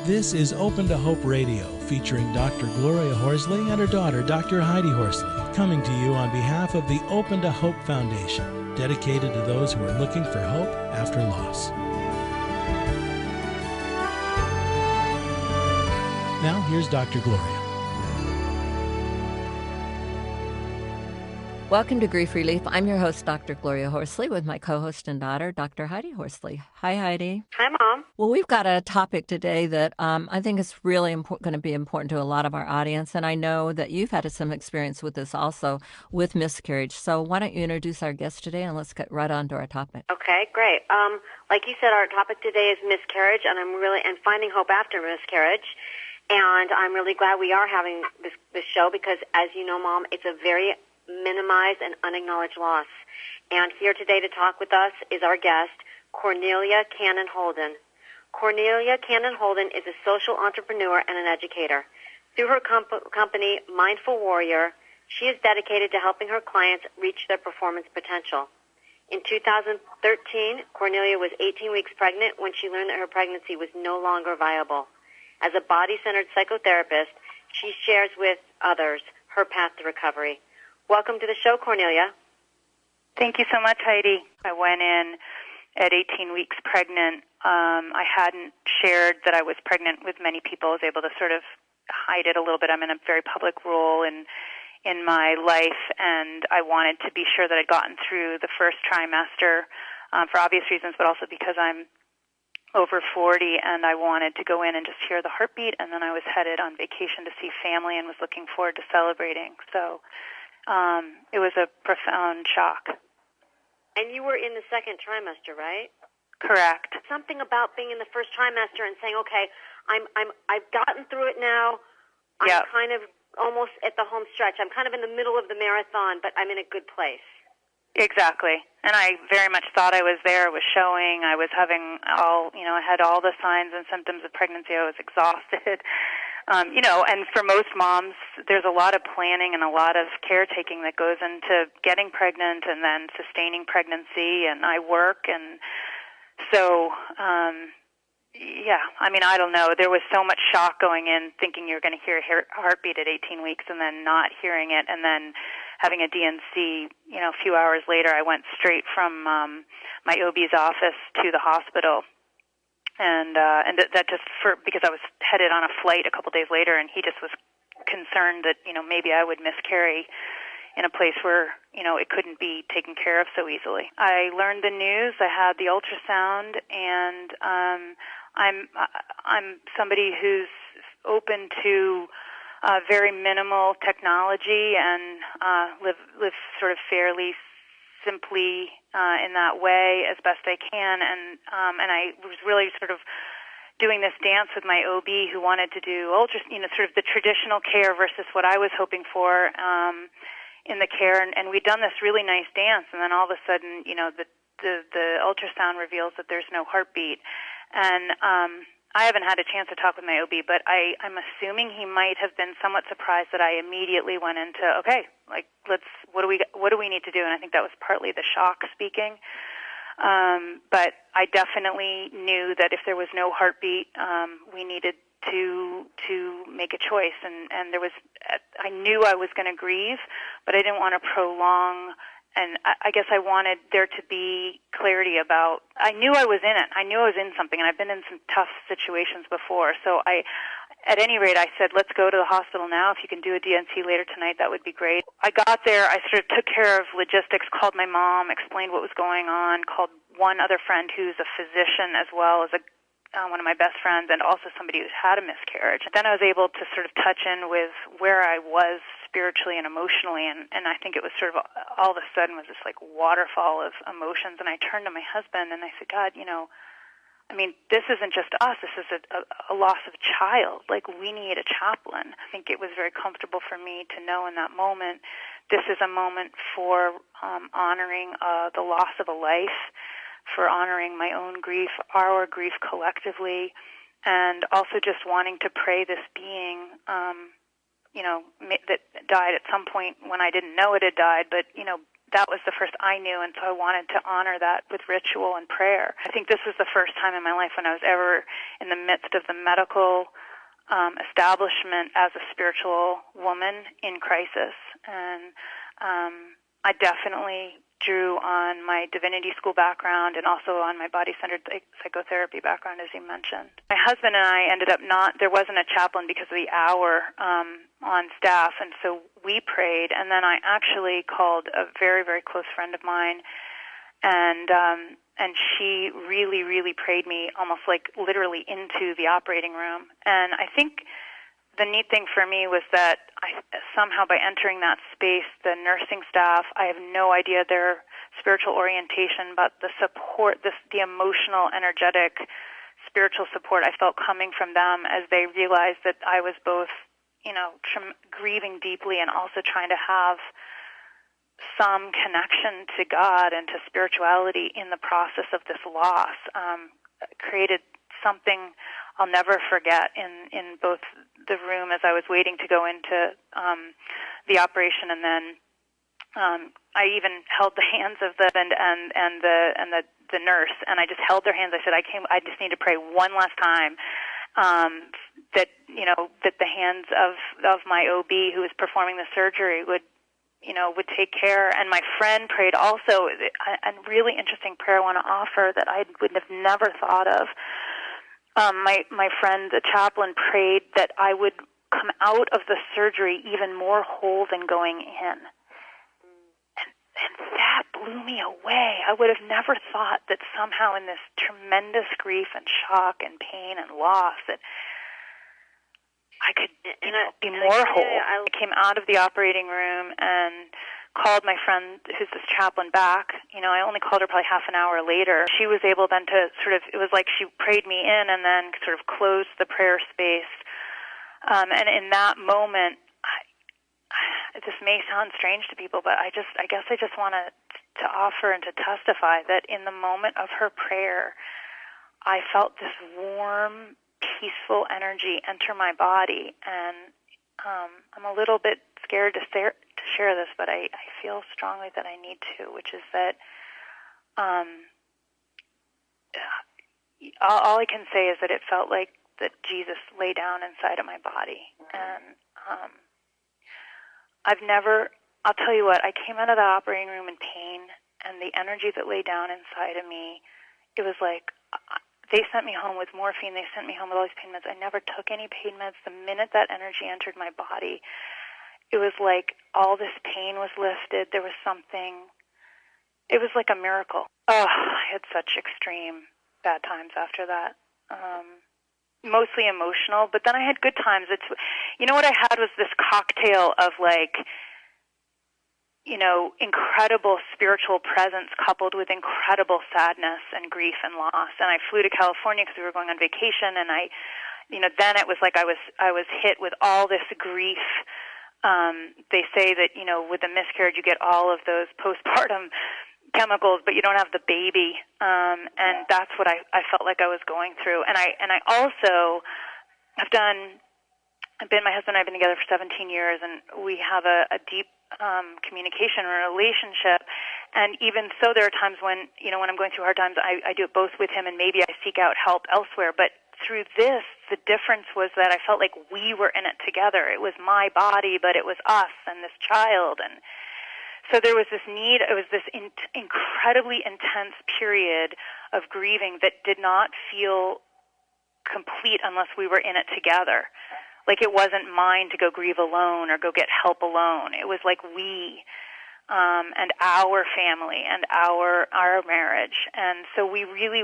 This is Open to Hope Radio, featuring Dr. Gloria Horsley and her daughter, Dr. Heidi Horsley, coming to you on behalf of the Open to Hope Foundation, dedicated to those who are looking for hope after loss. Now, here's Dr. Gloria. Welcome to Grief Relief. I'm your host, Dr. Gloria Horsley, with my co-host and daughter, Dr. Heidi Horsley. Hi, Heidi. Hi, Mom. Well, we've got a topic today that I think is really going to be important to a lot of our audience, and I know that you've had some experience with this also, with miscarriage. So why don't you introduce our guest today, and let's get right on to our topic. Okay, great. Like you said, our topic today is miscarriage, and and finding hope after miscarriage. And I'm really glad we are having this show because, as you know, Mom, it's a very minimized and unacknowledged loss. And here today to talk with us is our guest, Cornelia Cannon Holden. Cornelia Cannon Holden is a social entrepreneur and an educator. Through her company, Mindful Warrior, she is dedicated to helping her clients reach their performance potential. In 2013, Cornelia was 18 weeks pregnant when she learned that her pregnancy was no longer viable. As a body-centered psychotherapist, she shares with others her path to recovery. Welcome to the show, Cornelia. Thank you so much, Heidi. I went in at 18 weeks pregnant. I hadn't shared that I was pregnant with many people. I was able to sort of hide it a little bit. I'm in a very public role in my life, and I wanted to be sure that I'd gotten through the first trimester for obvious reasons, but also because I'm over 40, and I wanted to go in and just hear the heartbeat, and then I was headed on vacation to see family and was looking forward to celebrating. So it was a profound shock. And you were in the second trimester, right? Correct. Something about being in the first trimester and saying, "Okay, I've gotten through it now. I'm kind of almost at the home stretch. I'm kind of in the middle of the marathon, but I'm in a good place." Exactly. And I very much thought I was there. It was showing. I was having I had all the signs and symptoms of pregnancy. I was exhausted. And for most moms, there's a lot of planning and a lot of caretaking that goes into getting pregnant and then sustaining pregnancy, and I work, and so, I don't know. There was so much shock going in, thinking you're going to hear a heartbeat at 18 weeks and then not hearing it, and then having a DNC, a few hours later, I went straight from my OB's office to the hospital. And that just because I was headed on a flight a couple days later, and he just was concerned that maybe I would miscarry in a place where it couldn't be taken care of so easily. I learned the news. I had the ultrasound, and I'm somebody who's open to very minimal technology and live sort of fairly simply in that way as best I can, and I was really sort of doing this dance with my OB who wanted to do sort of the traditional care versus what I was hoping for in the care, and we'd done this really nice dance, and then all of a sudden, the ultrasound reveals that there's no heartbeat, and I haven't had a chance to talk with my OB, but I'm assuming he might have been somewhat surprised that I immediately went into, what do we need to do? And I think that was partly the shock speaking. But I definitely knew that if there was no heartbeat, we needed to make a choice. And I knew I was going to grieve, but I didn't want to prolong. And I guess I wanted there to be clarity about, I knew I was in it. I knew I was in something, and I've been in some tough situations before. So at any rate, I said, let's go to the hospital now. If you can do a DNC later tonight, that would be great. I got there. I sort of took care of logistics, called my mom, explained what was going on, called one other friend who's a physician as well as one of my best friends, and also somebody who's had a miscarriage. Then I was able to sort of touch in with where I was spiritually and emotionally, and I think it was sort of all of a sudden was this like waterfall of emotions, and I turned to my husband and I said, God, this isn't just us, this is a loss of a child. Like, we need a chaplain. I think it was very comfortable for me to know in that moment, this is a moment for honoring the loss of a life, for honoring my own grief, our grief collectively, and also just wanting to pray this being, that died at some point when I didn't know it had died, but, that was the first I knew, and so I wanted to honor that with ritual and prayer. I think this was the first time in my life when I was ever in the midst of the medical establishment as a spiritual woman in crisis. And I definitely drew on my divinity school background and also on my body-centered psychotherapy background, as you mentioned. My husband and I ended up there wasn't a chaplain because of the hour on staff, and so we prayed, and then I actually called a very, very close friend of mine, and she really, really prayed me almost like literally into the operating room. And I think the neat thing for me was that somehow by entering that space, the nursing staff, I have no idea their spiritual orientation, but the support, the emotional, energetic, spiritual support I felt coming from them as they realized that I was both, grieving deeply and also trying to have some connection to God and to spirituality in the process of this loss, created something I'll never forget in both the room as I was waiting to go into the operation, and then I even held the hands of the the nurse, and I just held their hands. I said, I just need to pray one last time that the hands of my OB who was performing the surgery would take care. And my friend prayed also a really interesting prayer I want to offer that I would have never thought of. My friend, the chaplain, prayed that I would come out of the surgery even more whole than going in. And that blew me away. I would have never thought that somehow in this tremendous grief and shock and pain and loss that I could be more whole. I came out of the operating room and called my friend who's this chaplain back. I only called her probably half an hour later. She was able then to it was like she prayed me in and then sort of closed the prayer space. And in that moment, this may sound strange to people, but I guess I just want to offer and to testify that in the moment of her prayer, I felt this warm, peaceful energy enter my body, and I'm a little bit scared to share this, but I feel strongly that I need to, which is that all I can say is that it felt like that Jesus lay down inside of my body. And I'll tell you what, I came out of the operating room in pain, and the energy that lay down inside of me, it was like they sent me home with morphine. They sent me home with all these pain meds. I never took any pain meds. The minute that energy entered my body, it was like all this pain was lifted. There was something, it was like a miracle. Oh, I had such extreme bad times after that. Mostly emotional, but then I had good times. What I had was this cocktail of incredible spiritual presence coupled with incredible sadness and grief and loss. And I flew to California because we were going on vacation, and then it was like I was hit with all this grief. They say that, with a miscarriage you get all of those postpartum chemicals, but you don't have the baby. And that's what I felt like I was going through. And I also have my husband and I have been together for 17 years, and we have a deep communication and relationship. And even so, there are times when I'm going through hard times, I do it both with him, and maybe I seek out help elsewhere. But through this, the difference was that I felt like we were in it together. It was my body, but it was us and this child. And so there was this need. It was this incredibly intense period of grieving that did not feel complete unless we were in it together. Like it wasn't mine to go grieve alone or go get help alone. It was like we and our family and our marriage. And so we really,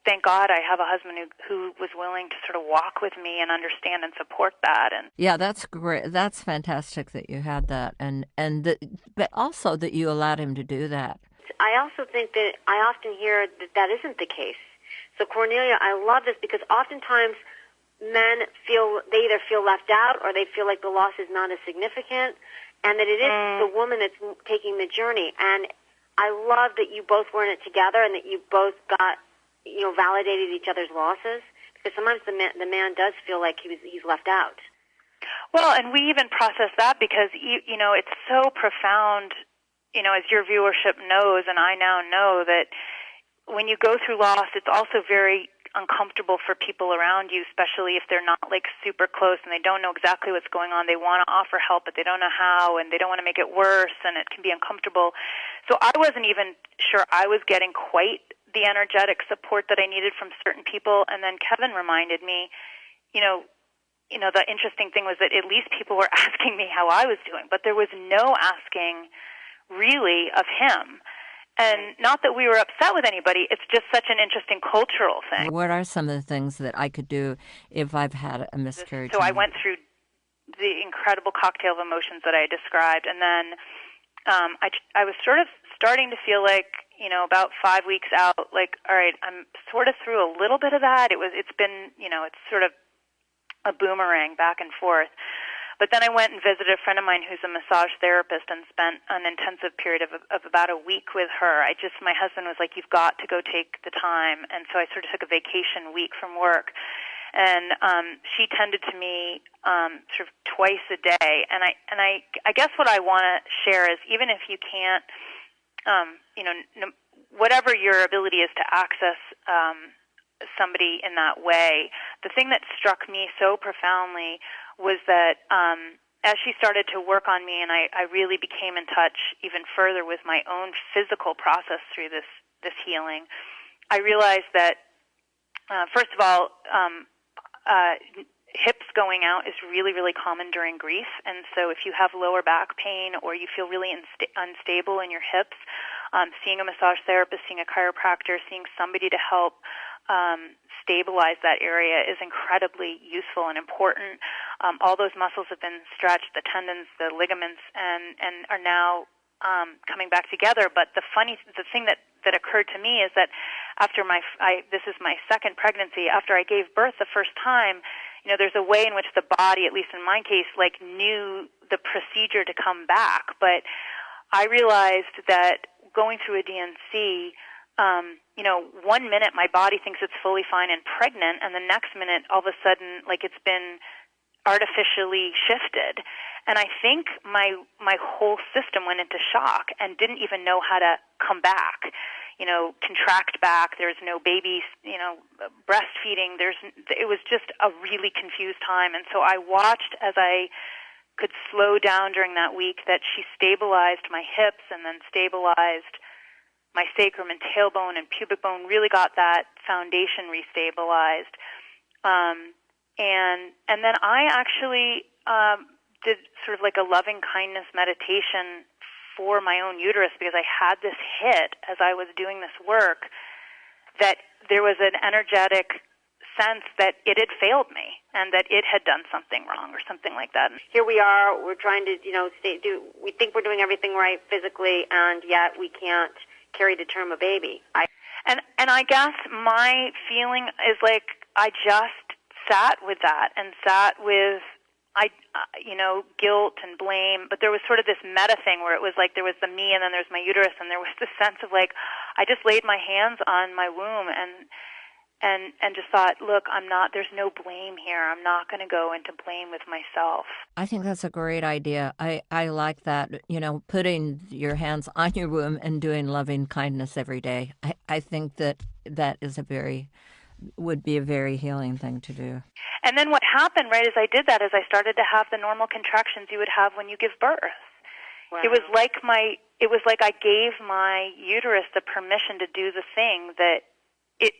thank God I have a husband who was willing to sort of walk with me and understand and support that. And yeah, that's great. That's fantastic that you had that, but also that you allowed him to do that. I also think that I often hear that isn't the case. So Cornelia, I love this because oftentimes men they either feel left out or they feel like the loss is not as significant, and that it is the woman that's taking the journey. And I love that you both were in it together and that you both got, validated each other's losses, because sometimes the man does feel like he's left out. Well, and we even process that because, it's so profound as your viewership knows, and I now know, that when you go through loss, it's also very uncomfortable for people around you, especially if they're not like super close and they don't know exactly what's going on. They want to offer help, but they don't know how, and they don't want to make it worse, and it can be uncomfortable. So I wasn't even sure I was getting quite the energetic support that I needed from certain people. And then Kevin reminded me, the interesting thing was that at least people were asking me how I was doing, but there was no asking really of him. And not that we were upset with anybody, it's just such an interesting cultural thing. What are some of the things that I could do if I've had a miscarriage? So I went through the incredible cocktail of emotions that I described, and then I was sort of starting to feel like, about 5 weeks out, like, all right, I'm sort of through a little bit of that. It's been, it's sort of a boomerang back and forth. But then I went and visited a friend of mine who's a massage therapist and spent an intensive period of about a week with her. My husband was like, you've got to go take the time. And so I sort of took a vacation week from work. And she tended to me sort of twice a day. And I guess what I want to share is, even if you can't, whatever your ability is to access somebody in that way, the thing that struck me so profoundly was that as she started to work on me, and I really became in touch even further with my own physical process through this healing, I realized that, first of all, hips going out is really, really common during grief. And so if you have lower back pain or you feel really unstable in your hips, seeing a massage therapist, seeing a chiropractor, seeing somebody to help stabilize that area is incredibly useful and important. All those muscles have been stretched, the tendons, the ligaments, and are now coming back together. But the thing that occurred to me is that after this is my second pregnancy, after I gave birth the first time, there's a way in which the body, at least in my case, like knew the procedure to come back. But I realized that going through a DNC, 1 minute my body thinks it's fully fine and pregnant, and the next minute, all of a sudden, like it's been artificially shifted. And I think my whole system went into shock and didn't even know how to come back, contract back. There's no baby, breastfeeding. It was just a really confused time. And so I watched as I could slow down during that week, that she stabilized my hips and then stabilized my sacrum and tailbone and pubic bone, really got that foundation restabilized. And then I actually did sort of like a loving kindness meditation for my own uterus, because I had this hit as I was doing this work that there was an energetic sense that it had failed me and that it had done something wrong or something like that. Here we are, we're trying to, we think we're doing everything right physically, and yet we can't carry to term a baby. And I guess my feeling is like I just sat with that and sat with guilt and blame, but there was sort of this meta thing where it was like there was the me and then there's my uterus, and there was this sense of like I just laid my hands on my womb and just thought, look, there's no blame here. I'm not going to go into blame with myself. I think that's a great idea. I like that, putting your hands on your womb and doing loving kindness every day. I think that would be a very healing thing to do. And then what happened, right, as I did that, is I started to have the normal contractions you would have when you give birth. Wow. It was like I gave my uterus the permission to do the thing that it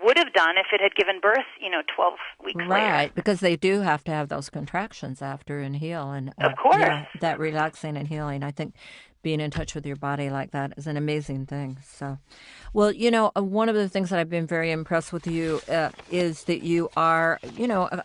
would have done if it had given birth, 12 weeks later. Right, because they do have to have those contractions after and heal. And of course. Yeah, that relaxing and healing. I think being in touch with your body like that is an amazing thing. So, well, one of the things that I've been very impressed with you is that you are,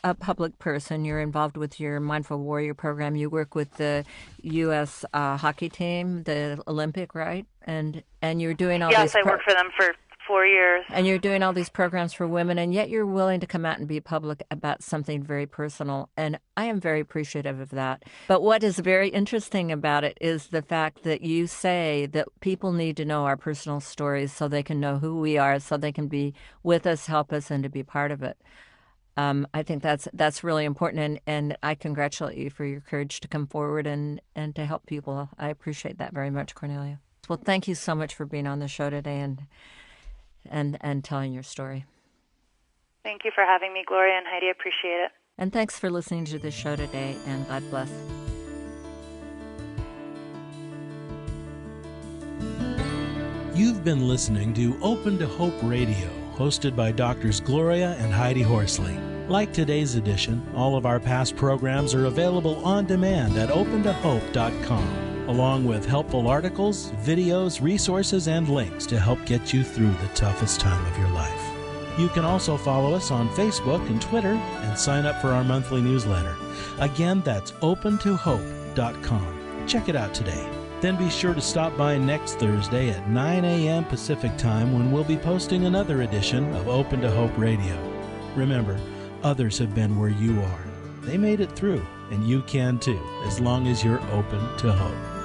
a public person. You're involved with your Mindful Warrior program. You work with the U.S. Hockey team, the Olympic, right? And you're doing all these... Yes, I worked for them for 4 years. And you're doing all these programs for women, and yet you're willing to come out and be public about something very personal. And I am very appreciative of that. But what is very interesting about it is the fact that you say that people need to know our personal stories so they can know who we are, so they can be with us, help us, and to be part of it. I think that's really important, and I congratulate you for your courage to come forward and to help people. I appreciate that very much, Cornelia. Well, thank you so much for being on the show today and telling your story. Thank you for having me, Gloria and Heidi. I appreciate it. And thanks for listening to the show today, and God bless. You've been listening to Open to Hope Radio, hosted by Doctors Gloria and Heidi Horsley. Like today's edition, all of our past programs are available on demand at opentohope.com, along with helpful articles, videos, resources, and links to help get you through the toughest time of your life. You can also follow us on Facebook and Twitter and sign up for our monthly newsletter. Again, that's opentohope.com. Check it out today. Then be sure to stop by next Thursday at 9 a.m. Pacific Time when we'll be posting another edition of Open to Hope Radio. Remember, others have been where you are. They made it through, and you can too, as long as you're open to hope.